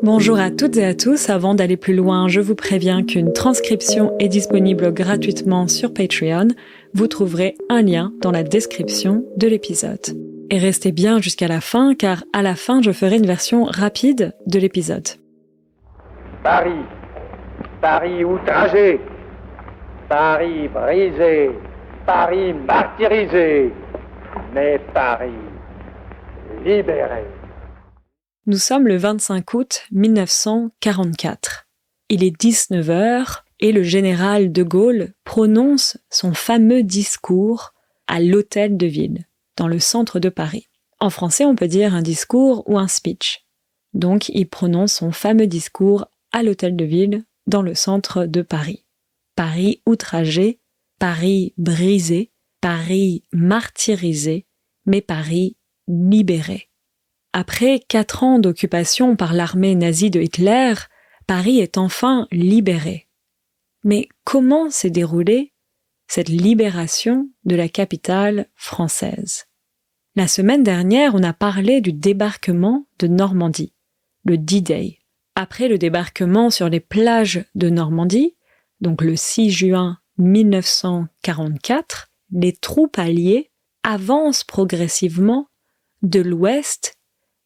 Bonjour à toutes et à tous, avant d'aller plus loin, je vous préviens qu'une transcription est disponible gratuitement sur Patreon. Vous trouverez un lien dans la description de l'épisode. Et restez bien jusqu'à la fin, car à la fin, je ferai une version rapide de l'épisode. Paris, Paris outragé, Paris brisé, Paris martyrisé, mais Paris libéré. Nous sommes le 25 août 1944. Il est 19h et le général de Gaulle prononce son fameux discours à l'Hôtel de Ville, dans le centre de Paris. En français, on peut dire un discours ou un speech. Donc, il prononce son fameux discours à l'Hôtel de Ville, dans le centre de Paris. Paris outragé, Paris brisé, Paris martyrisé, mais Paris libéré. Après 4 ans d'occupation par l'armée nazie de Hitler, Paris est enfin libéré. Mais comment s'est déroulée cette libération de la capitale française? La semaine dernière, on a parlé du débarquement de Normandie, le D-Day. Après le débarquement sur les plages de Normandie, donc le 6 juin 1944, les troupes alliées avancent progressivement de l'ouest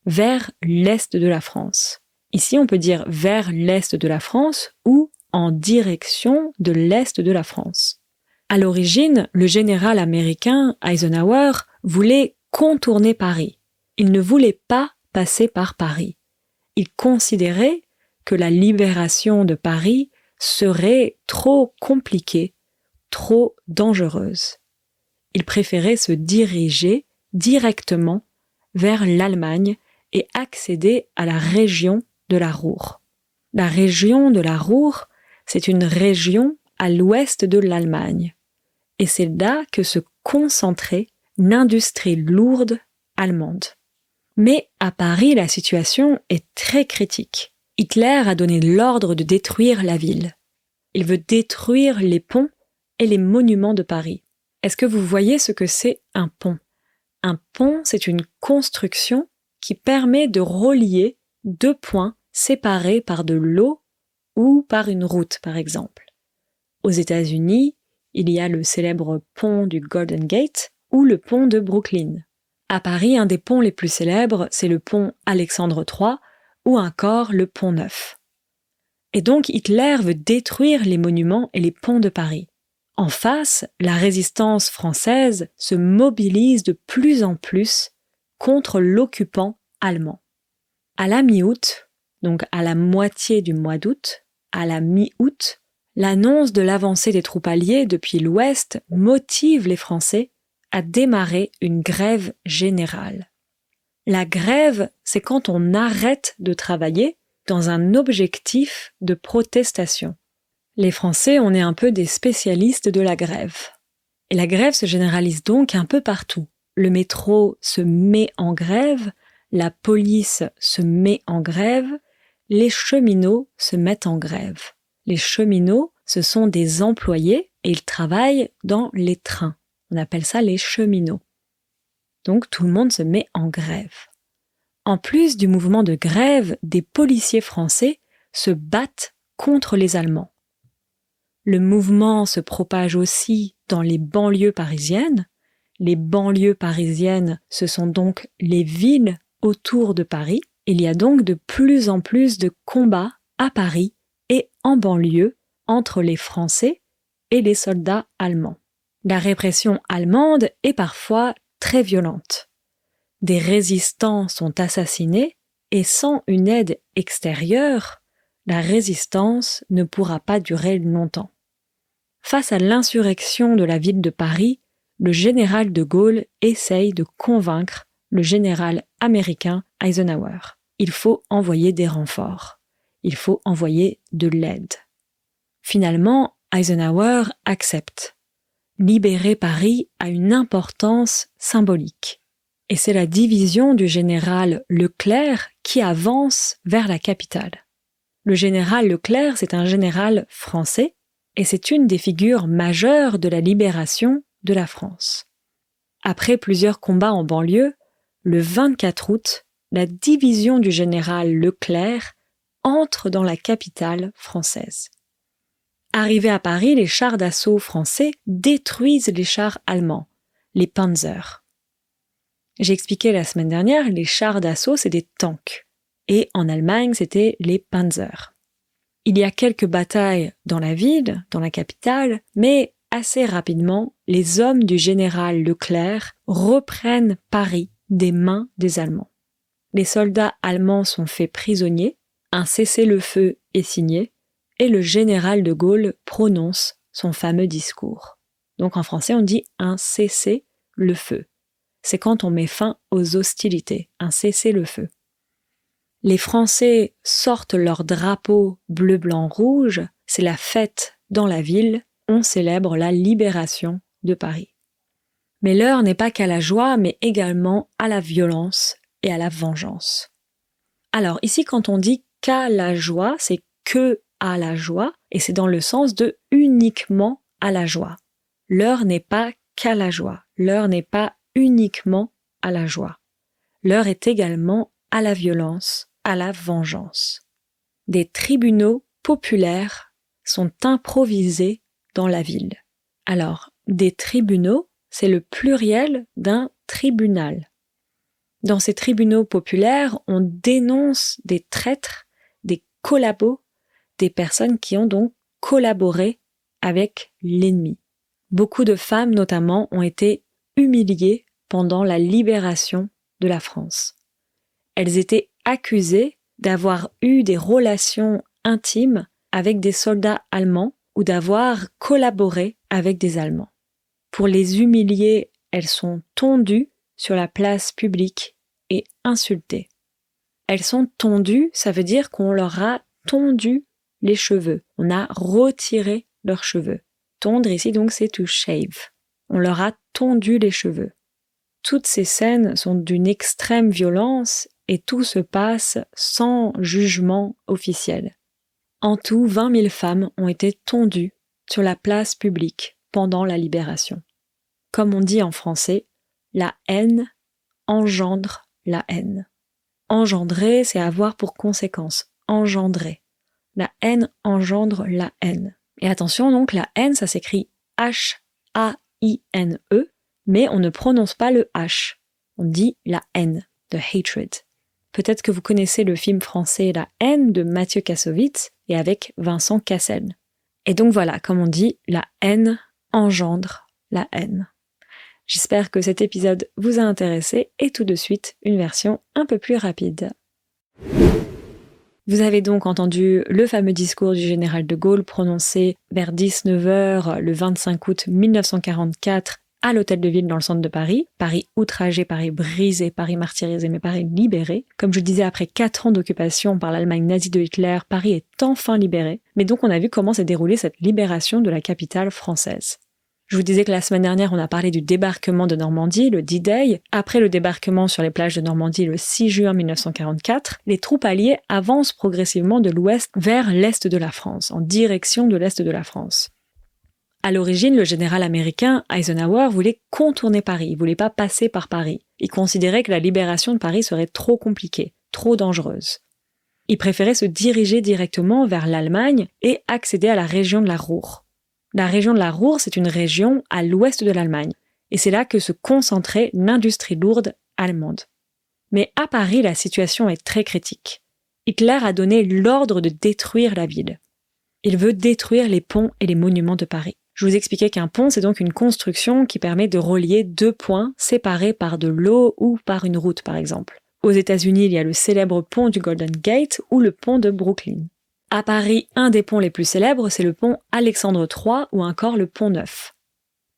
vers l'est de la France. Ici, on peut dire vers l'est de la France ou en direction de l'est de la France. À l'origine, le général américain Eisenhower voulait contourner Paris. Il ne voulait pas passer par Paris. Il considérait que la libération de Paris serait trop compliquée, trop dangereuse. Il préférait se diriger directement vers l'Allemagne et accéder à la région de la Ruhr. La région de la Ruhr, c'est une région à l'ouest de l'Allemagne. Et c'est là que se concentrait l'industrie lourde allemande. Mais à Paris, la situation est très critique. Hitler a donné l'ordre de détruire la ville. Il veut détruire les ponts et les monuments de Paris. Est-ce que vous voyez ce que c'est un pont? Un pont, c'est une construction qui permet de relier 2 points séparés par de l'eau ou par une route, par exemple. Aux États-Unis, il y a le célèbre pont du Golden Gate ou le pont de Brooklyn. À Paris, un des ponts les plus célèbres, c'est le pont Alexandre III ou encore le pont Neuf. Et donc Hitler veut détruire les monuments et les ponts de Paris. En face, la résistance française se mobilise de plus en plus contre l'occupant allemand. À la mi-août, donc à la moitié du mois d'août, à la mi-août, l'annonce de l'avancée des troupes alliées depuis l'Ouest motive les Français à démarrer une grève générale. La grève, c'est quand on arrête de travailler dans un objectif de protestation. Les Français, on est un peu des spécialistes de la grève. Et la grève se généralise donc un peu partout. Le métro se met en grève, la police se met en grève, les cheminots se mettent en grève. Les cheminots, ce sont des employés et ils travaillent dans les trains. On appelle ça les cheminots. Donc tout le monde se met en grève. En plus du mouvement de grève, des policiers français se battent contre les Allemands. Le mouvement se propage aussi dans les banlieues parisiennes. Les banlieues parisiennes, ce sont donc les villes autour de Paris. Il y a donc de plus en plus de combats à Paris et en banlieue entre les Français et les soldats allemands. La répression allemande est parfois très violente. Des résistants sont assassinés et sans une aide extérieure, la résistance ne pourra pas durer longtemps. Face à l'insurrection de la ville de Paris, le général de Gaulle essaye de convaincre le général américain Eisenhower. Il faut envoyer des renforts. Il faut envoyer de l'aide. Finalement, Eisenhower accepte. Libérer Paris a une importance symbolique. Et c'est la division du général Leclerc qui avance vers la capitale. Le général Leclerc, c'est un général français et c'est une des figures majeures de la libération de la France. Après plusieurs combats en banlieue, le 24 août, la division du général Leclerc entrent dans la capitale française. Arrivés à Paris, les chars d'assaut français détruisent les chars allemands, les Panzer. J'ai expliqué la semaine dernière, les chars d'assaut, c'est des tanks. Et en Allemagne, c'était les Panzer. Il y a quelques batailles dans la ville, dans la capitale, mais assez rapidement, les hommes du général Leclerc reprennent Paris des mains des Allemands. Les soldats allemands sont faits prisonniers, un cessez-le-feu est signé, et le général de Gaulle prononce son fameux discours. Donc en français, on dit un cessez-le-feu. C'est quand on met fin aux hostilités, un cessez-le-feu. Les Français sortent leur drapeau bleu, blanc, rouge, c'est la fête dans la ville, on célèbre la libération de Paris. Mais l'heure n'est pas qu'à la joie, mais également à la violence et à la vengeance. Alors ici, quand on dit qu'à la joie, c'est que à la joie, et c'est dans le sens de uniquement à la joie. L'heure n'est pas qu'à la joie, l'heure n'est pas uniquement à la joie. L'heure est également à la violence, à la vengeance. Des tribunaux populaires sont improvisés dans la ville. Alors, des tribunaux, c'est le pluriel d'un tribunal. Dans ces tribunaux populaires, on dénonce des traîtres, des collabos, des personnes qui ont donc collaboré avec l'ennemi. Beaucoup de femmes, notamment, ont été humiliées pendant la libération de la France. Elles étaient accusées d'avoir eu des relations intimes avec des soldats allemands ou d'avoir collaboré avec des Allemands. Pour les humilier, elles sont tondues sur la place publique et insultées. Elles sont tondues, ça veut dire qu'on leur a tondu les cheveux. On a retiré leurs cheveux. Tondre ici donc c'est to shave. On leur a tondu les cheveux. Toutes ces scènes sont d'une extrême violence et tout se passe sans jugement officiel. En tout, 20 000 femmes ont été tondues sur la place publique pendant la libération. Comme on dit en français, la haine engendre la haine. Engendrer, c'est avoir pour conséquence. Engendrer. La haine engendre la haine. Et attention donc, la haine, ça s'écrit H-A-I-N-E, mais on ne prononce pas le H. On dit la haine, the hatred. Peut-être que vous connaissez le film français La haine de Mathieu Kassovitz et avec Vincent Cassel. Et donc voilà, comme on dit, la haine engendre la haine. J'espère que cet épisode vous a intéressé et tout de suite, une version un peu plus rapide. Vous avez donc entendu le fameux discours du général de Gaulle prononcé vers 19h le 25 août 1944 à l'Hôtel de Ville dans le centre de Paris. Paris outragé, Paris brisé, Paris martyrisé, mais Paris libéré. Comme je disais, après 4 ans d'occupation par l'Allemagne nazie de Hitler, Paris est enfin libéré. Mais donc on a vu comment s'est déroulée cette libération de la capitale française. Je vous disais que la semaine dernière, on a parlé du débarquement de Normandie, le D-Day. Après le débarquement sur les plages de Normandie le 6 juin 1944, les troupes alliées avancent progressivement de l'ouest vers l'est de la France, en direction de l'est de la France. À l'origine, le général américain Eisenhower voulait contourner Paris, il voulait pas passer par Paris. Il considérait que la libération de Paris serait trop compliquée, trop dangereuse. Il préférait se diriger directement vers l'Allemagne et accéder à la région de la Ruhr. La région de la Ruhr, c'est une région à l'ouest de l'Allemagne, et c'est là que se concentrait l'industrie lourde allemande. Mais à Paris, la situation est très critique. Hitler a donné l'ordre de détruire la ville. Il veut détruire les ponts et les monuments de Paris. Je vous expliquais qu'un pont, c'est donc une construction qui permet de relier deux points séparés par de l'eau ou par une route, par exemple. Aux États-Unis, il y a le célèbre pont du Golden Gate ou le pont de Brooklyn. À Paris, un des ponts les plus célèbres, c'est le pont Alexandre III ou encore le pont Neuf.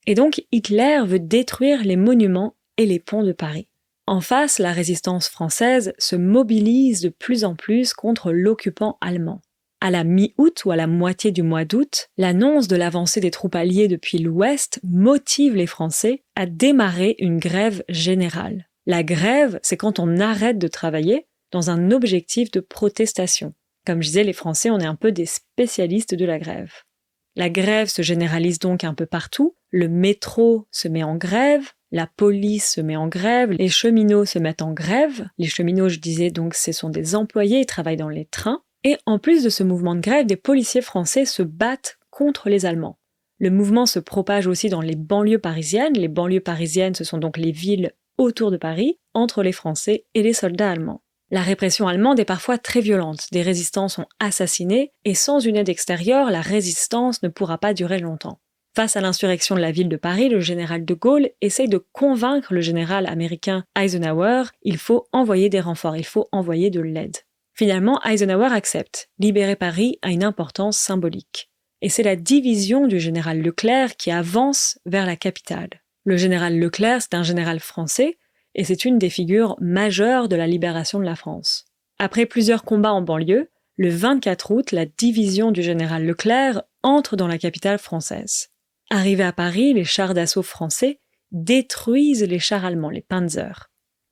Et donc, Hitler veut détruire les monuments et les ponts de Paris. En face, la résistance française se mobilise de plus en plus contre l'occupant allemand. À la mi-août ou à la moitié du mois d'août, l'annonce de l'avancée des troupes alliées depuis l'Ouest motive les Français à démarrer une grève générale. La grève, c'est quand on arrête de travailler dans un objectif de protestation. Comme je disais, les Français, on est un peu des spécialistes de la grève. La grève se généralise donc un peu partout. Le métro se met en grève, la police se met en grève, les cheminots se mettent en grève. Les cheminots, je disais donc, ce sont des employés, ils travaillent dans les trains. Et en plus de ce mouvement de grève, des policiers français se battent contre les Allemands. Le mouvement se propage aussi dans les banlieues parisiennes. Les banlieues parisiennes, ce sont donc les villes autour de Paris, entre les Français et les soldats allemands. La répression allemande est parfois très violente. Des résistants sont assassinés et sans une aide extérieure, la résistance ne pourra pas durer longtemps. Face à l'insurrection de la ville de Paris, le général de Gaulle essaye de convaincre le général américain Eisenhower, il faut envoyer des renforts, il faut envoyer de l'aide. Finalement, Eisenhower accepte. Libérer Paris a une importance symbolique. Et c'est la division du général Leclerc qui avance vers la capitale. Le général Leclerc, c'est un général français, et c'est une des figures majeures de la libération de la France. Après plusieurs combats en banlieue, le 24 août, la division du général Leclerc entre dans la capitale française. Arrivés à Paris, les chars d'assaut français détruisent les chars allemands, les Panzer.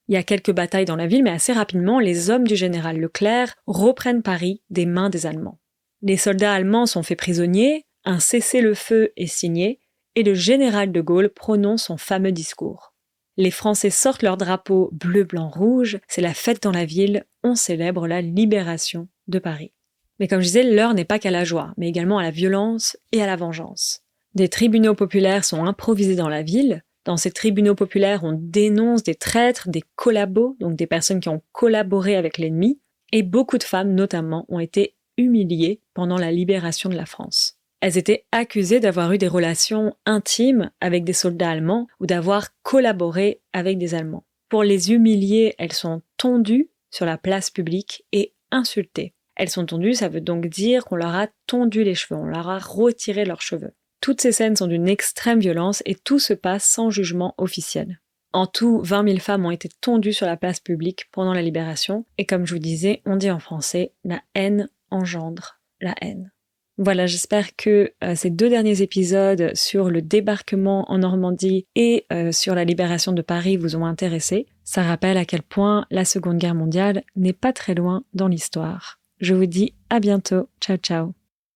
Il y a quelques batailles dans la ville, mais assez rapidement, les hommes du général Leclerc reprennent Paris des mains des Allemands. Les soldats allemands sont faits prisonniers, un cessez-le-feu est signé, et le général de Gaulle prononce son fameux discours. Les Français sortent leur drapeau bleu, blanc, rouge, c'est la fête dans la ville, on célèbre la libération de Paris. Mais comme je disais, l'heure n'est pas qu'à la joie, mais également à la violence et à la vengeance. Des tribunaux populaires sont improvisés dans la ville. Dans ces tribunaux populaires, on dénonce des traîtres, des collabos, donc des personnes qui ont collaboré avec l'ennemi, et beaucoup de femmes notamment ont été humiliées pendant la libération de la France. Elles étaient accusées d'avoir eu des relations intimes avec des soldats allemands ou d'avoir collaboré avec des Allemands. Pour les humilier, elles sont tondues sur la place publique et insultées. Elles sont tondues, ça veut donc dire qu'on leur a tondu les cheveux, on leur a retiré leurs cheveux. Toutes ces scènes sont d'une extrême violence et tout se passe sans jugement officiel. En tout, 20 000 femmes ont été tondues sur la place publique pendant la libération et comme je vous disais, on dit en français, la haine engendre la haine. Voilà, j'espère que ces 2 derniers épisodes sur le débarquement en Normandie et sur la libération de Paris vous ont intéressé. Ça rappelle à quel point la Seconde Guerre mondiale n'est pas très loin dans l'histoire. Je vous dis à bientôt. Ciao ciao.